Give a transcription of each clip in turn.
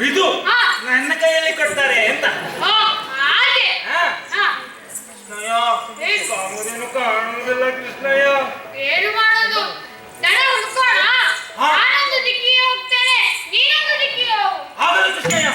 ಇದು ನನ್ನ ಕೈಯಲ್ಲಿ ಕೊಡ್ತಾರೆ ಅಂತ. ಕೃಷ್ಣಯ್ಯ ಕಾಮುದೇನು ಕಾಣುವುದಿಲ್ಲ ಕೃಷ್ಣಯ್ಯ. ಏನು ಮಾಡೋದು? ದನ ಹುಡ್ಕೋಣ. ನಾನೊಂದು ದಿಕ್ಕಿಗೆ ಹೋಗ್ತೇನೆ, ನೀನೊಂದು ದಿಕ್ಕಿಗೆ ಹೋಗು. ಆಗಲಿ ಕೃಷ್ಣಯ್ಯ.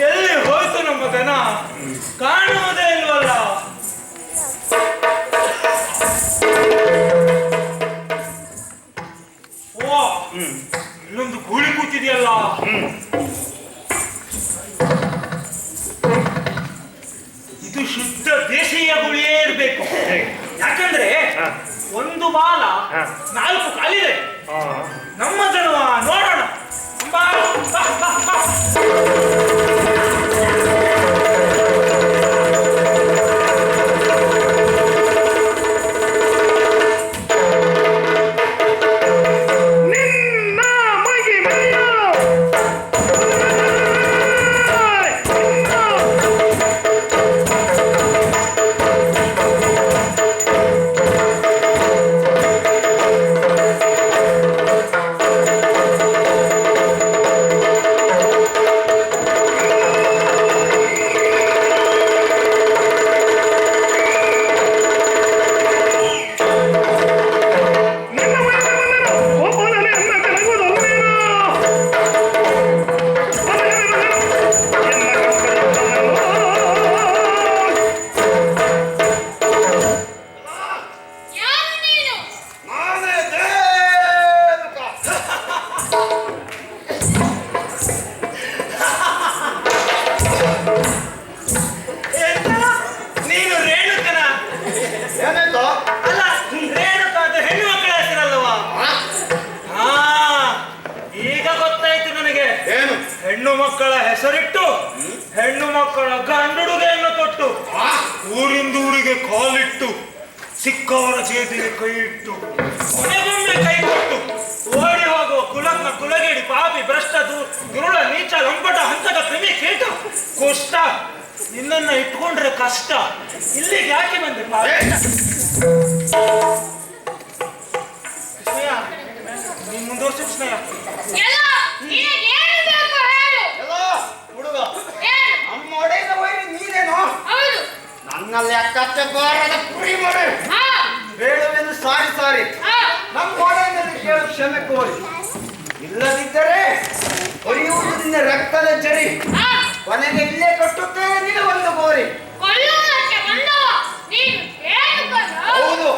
ಎಲ್ಲಿ ಹೋಯ್ತು ನಮ್ಮ ದನ? ಕಾಣುವುದೇ ಇಲ್ವಲ್ಲ. ಓ ಇಲ್ಲೊಂದು ಗೂಳಿ ಕೂತಿದೆಯಲ್ಲ. ಇದು ಶುದ್ಧ ದೇಶೀಯ ಗುಳಿಯೇ ಇರಬೇಕು. ಯಾಕಂದ್ರೆ ಒಂದು ಬಾಲ 4 ಕಾಲಿದೆ. ನಮ್ಮ ದನವ ನೋಡೋಣ. ಹೆಣ್ಣು ಮಕ್ಕಳ ಹೆಸರಿಟ್ಟು ಹೆಣ್ಣು ಮಕ್ಕಳ ಗಂಡುಡುಗೆಯನ್ನು ತೊಟ್ಟು ಊರಿಂದ ಊರಿಗೆ ಕಾಲಿಟ್ಟು ಸಿಕ್ಕವರ ಜೇಬಿಗೆ ಕೈ ಇಟ್ಟು ಕೊನೆಗೊಮ್ಮೆ ಕೈ ಕೊಟ್ಟು ಓಡಿ ಹೋಗುವ ಕುಲಗ್ನ ಕುಲಗೇಡಿ ಪಾಪಿ ಭ್ರಷ್ಟ ದುರುಳ ನೀಚ ಲಂಪಟ ಹಂತದ ಕ್ರಿಮಿ ಕೀಟ ಕುಷ್ಟ ನಿನ್ನನ್ನ ಇಟ್ಕೊಂಡ್ರೆ ಕಷ್ಟ. ಇಲ್ಲಿಗೆ ಯಾಕೆ ಬಂದೆ ಕೃಷ್ಣಯ್ಯ? ನೀನ್ ಮುಂದುವರ್ಸಿ ಕೃಷ್ಣಯ್ಯ. ಹುಡುಗ ನಮ್ಮ ಒಡೆಯ ವೈರಿ ನೀನೇನು? ನನ್ನಲ್ಲಿ ಅಕ್ಕಚ್ಚಗಾರದ ಕುರಿ ಮರೆ ಬೇಡವೆಂದು ಸಾರಿ ನಮ್ಮ ಒಡೆಯನಲ್ಲಿ ಕೇಳು ಕ್ಷಮೆ ಕೋರಿ. ಇಲ್ಲದಿದ್ದರೆ ಹೊರೆಯುವುದು ನಿನ್ನ ರಕ್ತದ ಜರಿ. ಕೊನೆಗೆ ಇಲ್ಲೇ ಕಟ್ಟುತ್ತೇನೆ ನಿನ್ನ ಒಂದು ಗೋರಿ. ಹೌದು.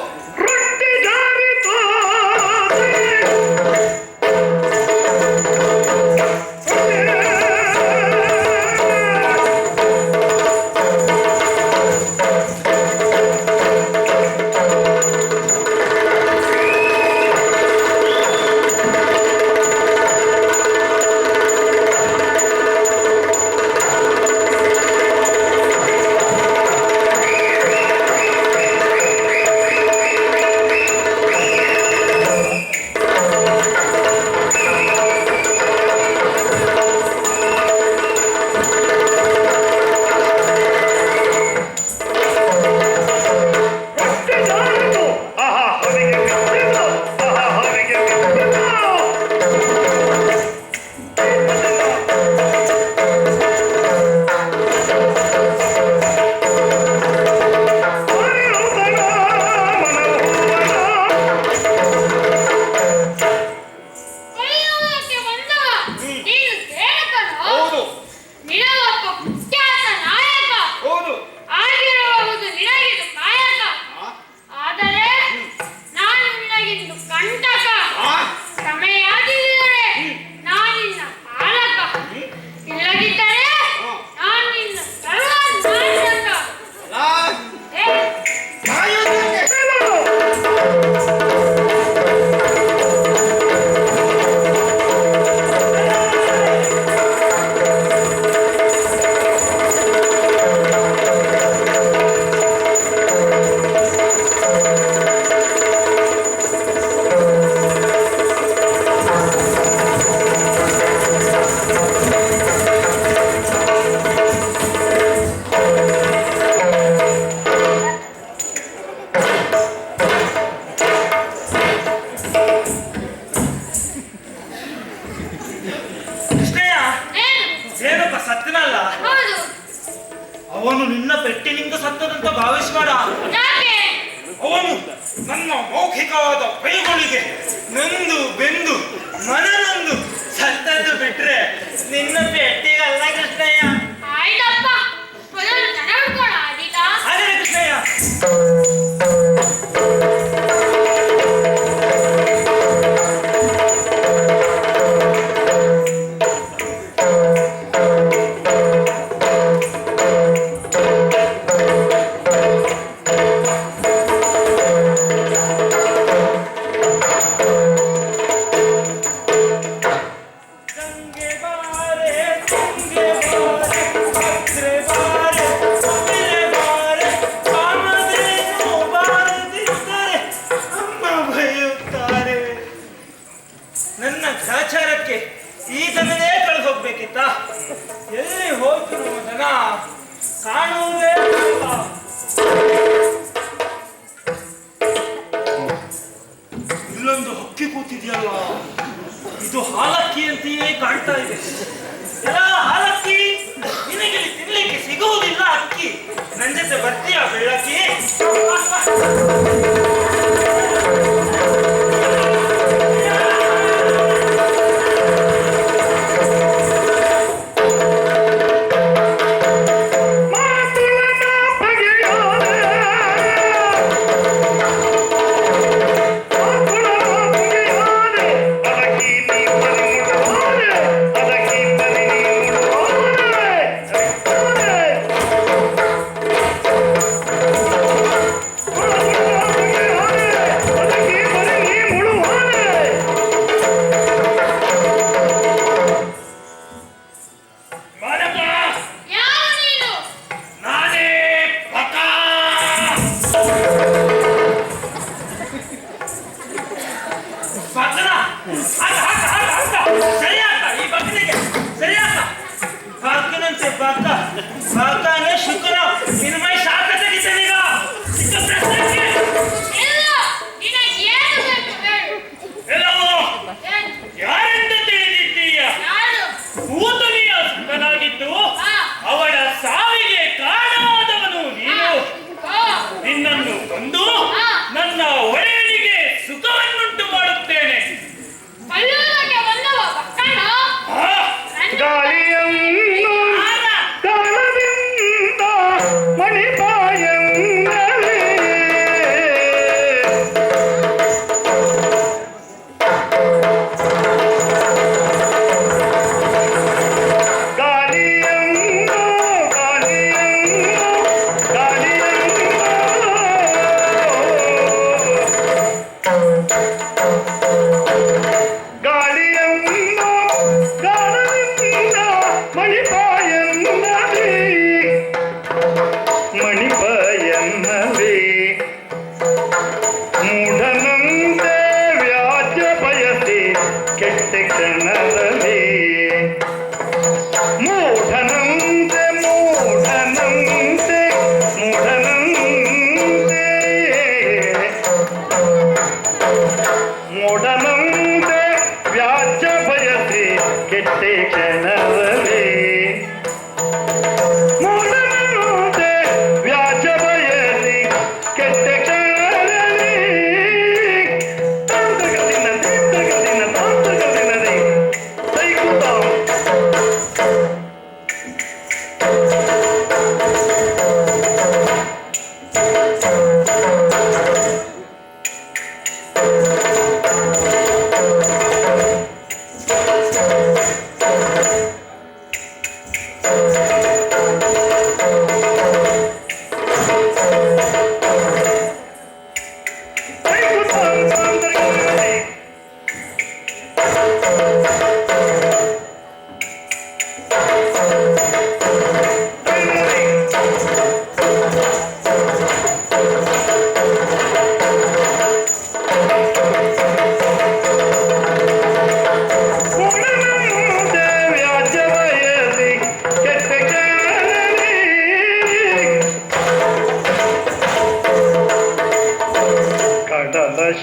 ಭಾವಿಸ್ಬೇಡ. ಯಾಕೆ? ಅವನು ನನ್ನ ಮೌಖಿಕವಾದ ಬೈಗಳಿಗೆ ನೊಂದು ಬೆಂದು ಮನನೊಂದು ಸತ್ತದ್ದು ಬಿಟ್ರೆ ನಿನ್ನ ಪೆಟ್ಟಿಗಲ್ಲ ಕೃಷ್ಣಯ್ಯ. ಆಯ್ತಪ್ಪ, ಮೊದಲು ದನ ಹುಡ್ಕೋಣ ಅದೀಗ. ಅದೇ ಕೃಷ್ಣಯ್ಯ. ನನ್ನ ಗ್ರಾಚಾರಕ್ಕೆ ಈ ದನನೇ ಕಳ್ದೋಗ್ಬೇಕಿತ್ತ? ಎಲ್ಲಿ ಹೋಯ್ತು ನಮ್ಮ ದನ? ಕಾಣುವುದೇ ಇಲ್ಲ. ಇಲ್ಲೊಂದು ಹಕ್ಕಿ ಕೂತಿದೆಯಲ್ಲ, ಇದು ಹಾಲಕ್ಕಿ ಅಂತೆಯೇ ಕಾಣ್ತಾ ಇದೆ. ಎಲ್ಲ ಹಾಲಕ್ಕಿ, ನಿನಗೆ ತಿನ್ಲಿಕ್ಕೆ ಸಿಗುವುದಿಲ್ಲ ಅಕ್ಕಿ. ನನ್ನ ಜೊತೆ ಬರ್ತೀಯ ಬೆಳ್ಳಕ್ಕಿ?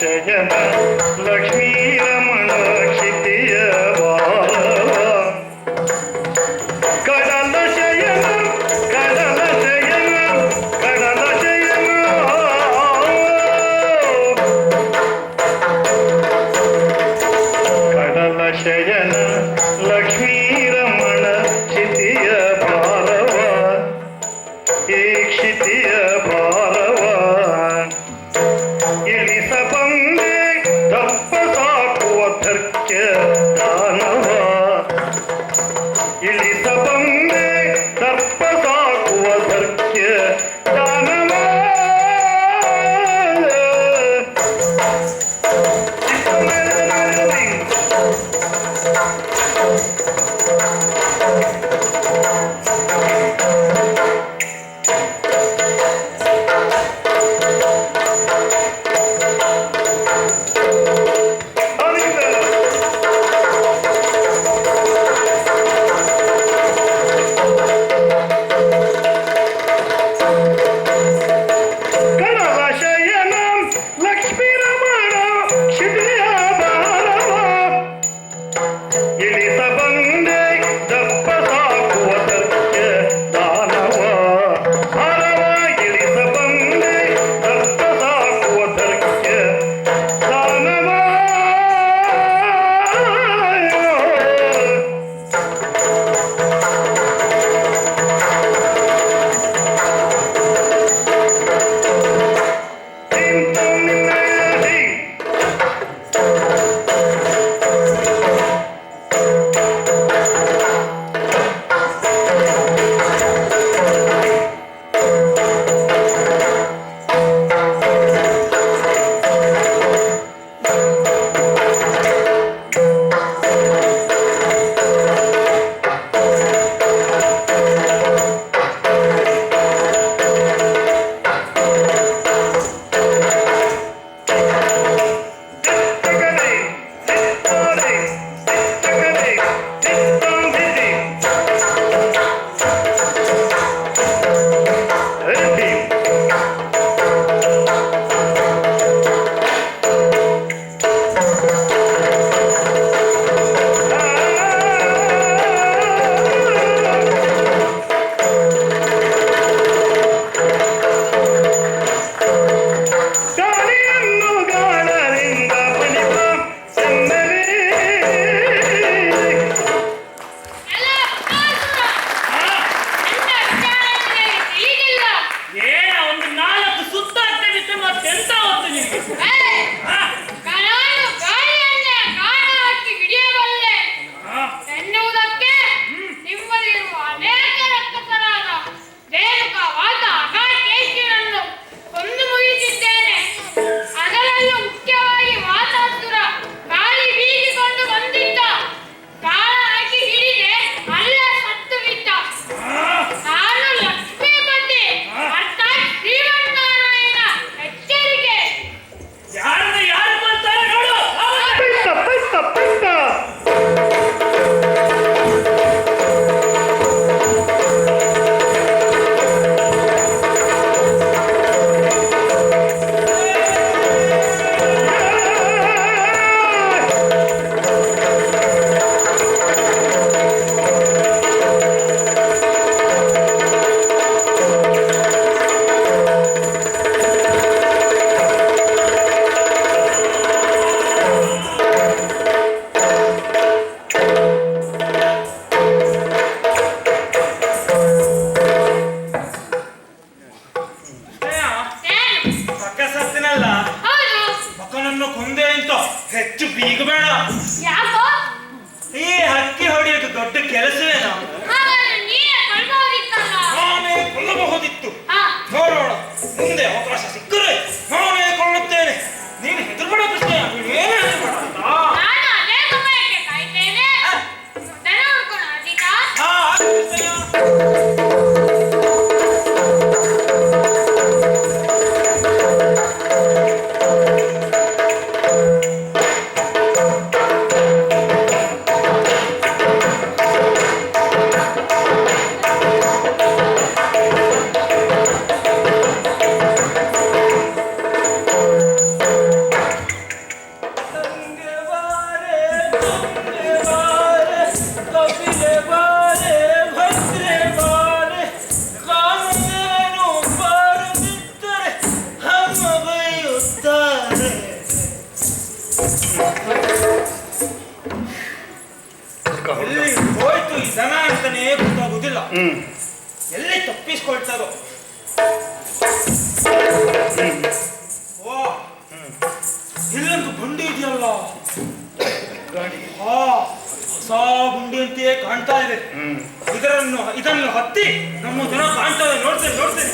ಶಯನ ಲಕ್ಷ್ಮೀ ರಮಣ ಕ್ಷಿತಿಯ ಬಾಲವ ಕಡಲ ಶಯನ ಕಡಲ ಶಯನ ಕಡಲ ಶಯನ ಭಾರವ ಇಳಿಸ ಬಂದೆ ದಪ್ಪ ಸಾಕುವ ಧರ್ಕ್ಯ ದಾನವ ಇಳಿಸ ಬಂದೆ ದಪ್ಪ ಸಾಕುವ ಧರ್ಕ್ಯ ದಾನವ ಹೆಚ್ಚು ಬೀಗಬೇಡ. ಯಾಕೋ? ಈ ಹಕ್ಕಿ ಹೊಡೆಯೋದು ದೊಡ್ಡ ಕೆಲಸವೇನಾ? ನಾನೇ ಕೊಲ್ಲಬಹುದಿತ್ತು. ನೋಡೋಣ, ಮುಂದೆ ಅವಕಾಶ ಸಿಕ್ಕರೆ ನಾನೇ ಕೊಳ್ಳುತ್ತೇನೆ. ನೀನು ಹೆದರ್ಬೇಡ ಕೃಷ್ಣ, ಏನು ಹೆದರ್ಬೇಡ ಅಂತ. ಎಲ್ಲಿ ಹೋಯ್ತು ಈ ದನ ಅಂತಾನೆ ಗೊತ್ತಾಗುದಿಲ್ಲ. ಎಲ್ಲಿ ತಪ್ಪಿಸ್ಕೊಳ್ತದೋ. ಹೊಸ ಗುಂಡಿಯಂತೆಯೇ ಕಾಣ್ತಾ ಇದೆ. ಇದನ್ನು ಹತ್ತಿ ನಮ್ಮ ಜನ ಕಾಣ್ತದೆ. ನೋಡ್ತೇನೆ.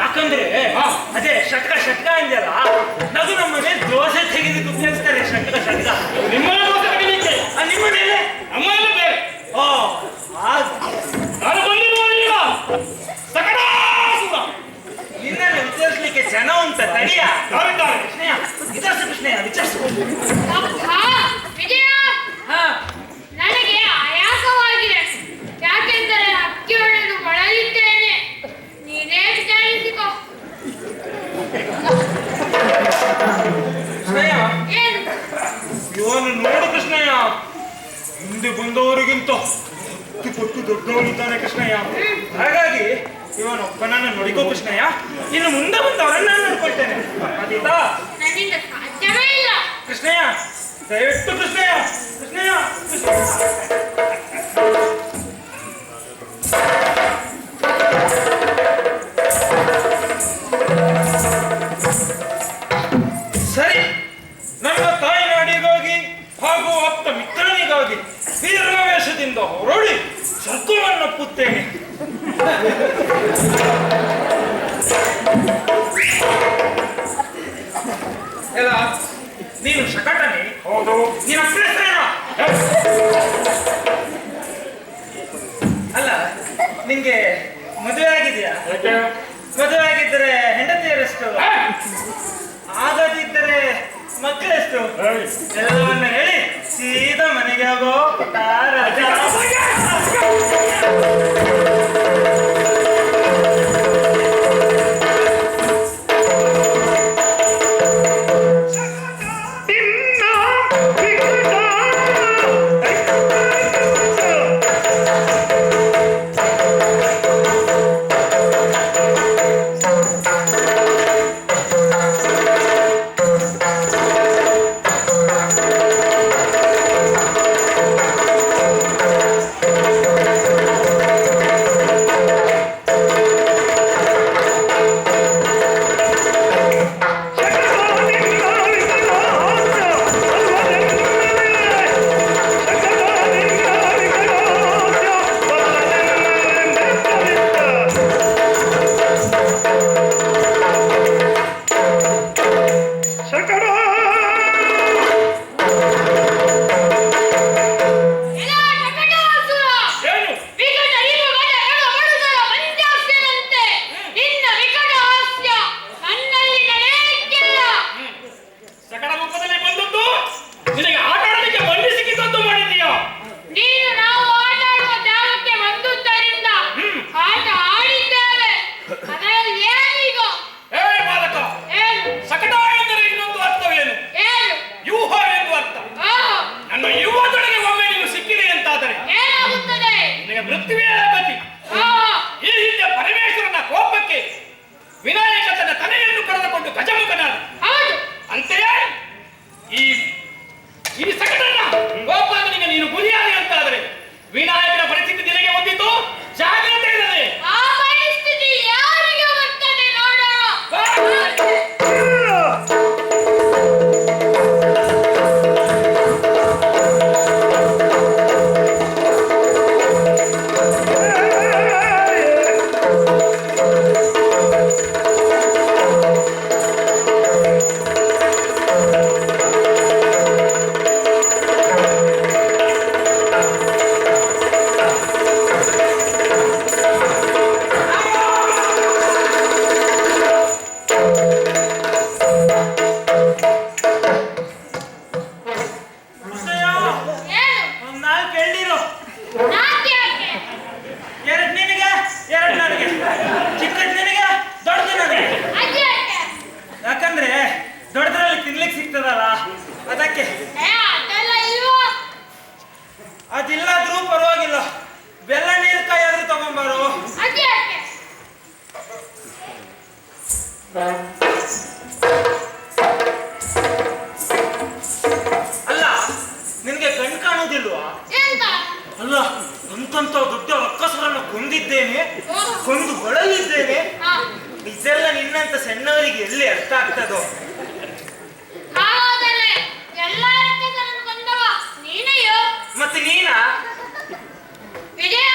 ಯಾಕಂದ್ರೆ ಅದೇ ಷಟ್ಕ ಅಂದ್ಯಲ್ಲ, ನಗು ನಮ್ಮನೆ ದೋಸೆ ತೆಗೆದು ಉಪಯೋಗಿಸ್ತಾರೆ. ಷಟ್ಕ ನಿಮ್ಮ ದೋಸೆ ತೆಗಿಲಿಕ್ಕೆ ನಿಮ್ಮ ಮೇಲೆ ಅಮ್ಮ ಬೇರೆ. ನಾನು ಬಂದಿರುವ ನಿನ್ನನ್ನು ವಿಚಾರಿಸಲಿಕ್ಕೆ ಜನ ಉಂಟ. ತಡಿಯ ಕೃಷ್ಣಯ್ಯ ವಿಚಾರಿಸು. ಕೃಷ್ಣಯ್ಯ ವಿಚಾರಿಸು. ನನಗೆ ಆಯಾಸವಾಗಿದೆ. ಯಾಕೆಂದರೆ ಅಕ್ಕಿ ಹೊಡೆದು ಬಳಲಿದ್ದೇನೆ. ನೀನೇ ವಿಚಾರಿಸಿಕೋ. ಕೃಷ್ಣಯ್ಯ ಇವನು ನೋಡು. ಕೃಷ್ಣಯ್ಯ ಮುಂದೆ ಬಂದವರಿಗಿಂತ 10 ಪಟ್ಟು ದೊಡ್ಡವನಿದ್ದಾನೆ ಕೃಷ್ಣಯ್ಯ. ಹಾಗಾಗಿ ಇವನೊಬ್ಬನನ್ನು ನೋಡಿಕೋ ಕೃಷ್ಣಯ್ಯ. ಇನ್ನು ಮುಂದೆ ಬಂದವರನ್ನ ನಾನು ನೋಡ್ಕೊಳ್ತೇನೆ. ಅದೀತಾ ನನ್ನಿಂದ ಸಾಧ್ಯವೇ ಇಲ್ಲ. ಕೃಷ್ಣಯ್ಯ ದಯವಿಟ್ಟು ಕೃಷ್ಣಯ್ಯ. ಸರಿ, ನನ್ನ ತಾಯಿನಾಡಿಗಾಗಿ ಹಾಗೂ ಅಪ್ಪ ಮಿತ್ರನಿಗಾಗಿ ವೀರವೇಶದಿಂದ ಹೊರಡಿ ಸ್ವರ್ಗವನ್ನಪ್ಪುತ್ತೇನೆ. ಎಲ್ಲ ನೀನು ಶಕಟನೆ? ಹೌದು. ನಿನ್ನ ಹೆಸರೇನು? ಅಲ್ಲ, ನಿಂಗೆ ಮದುವೆ ಆಗಿದೆಯಾ? ಮದುವೆ ಆಗಿದ್ದರೆ ಹೆಂಡತಿಯರೆಷ್ಟು? ಆಗದಿದ್ದರೆ ಮಕ್ಕಳೆಷ್ಟು? ಎಲ್ಲವನ್ನ ಹೇಳಿ ಸೀದಾ ಮನೆಗೆ ಹೋಗೋ ರಾಜ. ಹೌದು. ರಕ್ಕಸರನ್ನು ಕೊಂದಿದ್ದೇನೆ, ಓಹೋ. ಕೊಂದು ಬಳಲಿದ್ದೇನೆ. ಹಾ. ಇದೆಲ್ಲ ನಿನ್ನಂತ ಸಣ್ಣವರಿಗೆ ಎಲ್ಲಿ ಅರ್ಥ ಆಗ್ತದೋ? ಹಾಗಾದರೆ ಎಲ್ಲ ರಕ್ಕಸರನ್ನು ಕೊಂದವ ನೀನೆಯೋ? ಮತ್ತೆ ನೀನಾ? ವಿಜಯ